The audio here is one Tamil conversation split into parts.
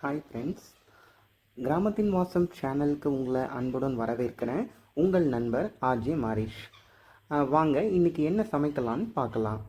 ஹாய் ஃப்ரெண்ட்ஸ், கிராமத்தின் வாசம் சேனலுக்கு உங்களை அன்புடன் வரவேற்கிறேன். உங்கள் நண்பர் ஆர்ஜே மாரிஷ். வாங்க இன்றைக்கி என்ன சமைக்கலான்னு பார்க்கலாம்.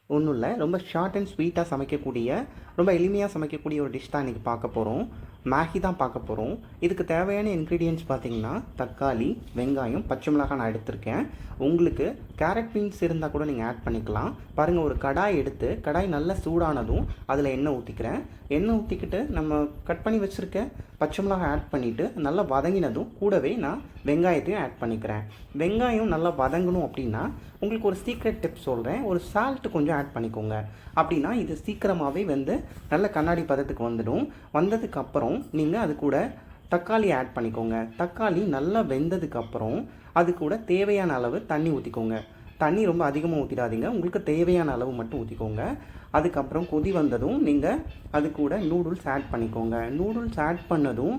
ஒன்றும் இல்லை, ரொம்ப ஷார்ட் அண்ட் ஸ்வீட்டாக சமைக்கக்கூடிய, ரொம்ப எளிமையாக சமைக்கக்கூடிய ஒரு டிஷ் தான் இன்றைக்கி பார்க்க போகிறோம். மேகி தான் பார்க்க போகிறோம். இதுக்கு தேவையான இன்க்ரீடியன்ட்ஸ் பார்த்திங்கன்னா தக்காளி, வெங்காயம், பச்சை மிளகாய் நான் எடுத்திருக்கேன். உங்களுக்கு கேரட் பீன்ஸ் இருந்தால் கூட நீங்கள் ஆட் பண்ணிக்கலாம். பாருங்கள், ஒரு கடாய் எடுத்து கடாய் நல்லா சூடானதும் அதில் எண்ணெய் ஊற்றிக்கிறேன். எண்ணெய் ஊற்றிக்கிட்டு நம்ம கட் பண்ணி வச்சுருக்க பச்சை மிளகாய் ஆட் பண்ணிவிட்டு நல்லா வதங்கினதும் கூடவே நான் வெங்காயத்தையும் ஆட் பண்ணிக்கிறேன். வெங்காயம் நல்லா வதங்கணும் அப்படின்னா உங்களுக்கு ஒரு சீக்ரெட் டிப் சொல்கிறேன். ஒரு சால்ட்டு கொஞ்சம் ஆட் பண்ணிக்கோங்க. அப்படின்னா இது சீக்கிரமாகவே வந்து நல்ல கண்ணாடி பதத்துக்கு வந்துடும். வந்ததுக்கப்புறம் நீங்கள் அது கூட தக்காளி ஆட் பண்ணிக்கோங்க. தக்காளி நல்லா வெந்ததுக்கப்புறம் அது கூட தேவையான அளவு தண்ணி ஊற்றிக்கோங்க. தண்ணி ரொம்ப அதிகமாக ஊற்றிடாதீங்க, உங்களுக்கு தேவையான அளவு மட்டும் ஊற்றிக்கோங்க. அதுக்கப்புறம் கொதி வந்ததும் நீங்கள் அது கூட நூடுல்ஸ் ஆட் பண்ணிக்கோங்க. நூடுல்ஸ் ஆட் பண்ணதும்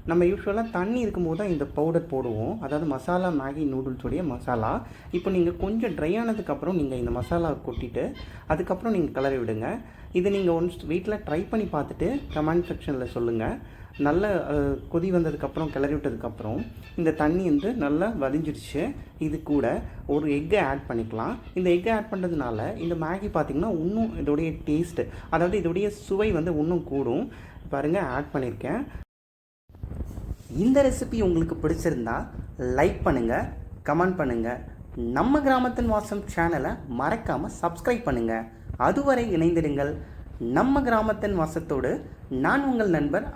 நம்ம யூஸ்வலாக தண்ணி இருக்கும்போது தான் இந்த பவுடர் போடுவோம், அதாவது மசாலா, மேகி நூடுல்ஸுடைய மசாலா. இப்போ நீங்கள் கொஞ்சம் ட்ரை ஆனதுக்கப்புறம் நீங்கள் இந்த மசாலா கொட்டிட்டு அதுக்கப்புறம் நீங்கள் கிளறி விடுங்க. இது நீங்கள் ஒன்ஸ் வீட்டில் ட்ரை பண்ணி பார்த்துட்டு கமெண்ட் செக்ஷனில் சொல்லுங்கள். நல்ல கொதி வந்ததுக்கப்புறம் கிளறி விட்டதுக்கப்புறம் இந்த தண்ணி வந்து நல்லா வடிஞ்சிடுச்சு. இது கூட ஒரு எக்கை ஆட் பண்ணிக்கலாம். இந்த எக்கை ஆட் பண்ணுறதுனால இந்த மேகி பார்த்திங்கன்னா இன்னும் இதோடைய டேஸ்ட்டு, அதாவது இதோடைய சுவை வந்து இன்னும் கூடும். பாருங்கள், ஆட் பண்ணியிருக்கேன். இந்த ரெசிபி உங்களுக்கு பிடிச்சிருந்தா லைக் பண்ணுங்கள், கமெண்ட் பண்ணுங்கள். நம்ம கிராமத்தின் வாசம் சேனலை மறக்காமல் சப்ஸ்கிரைப் பண்ணுங்கள். அதுவரை இணைந்திடுங்கள் நம்ம கிராமத்தின் வாசத்தோடு. நான் உங்கள் நண்பர்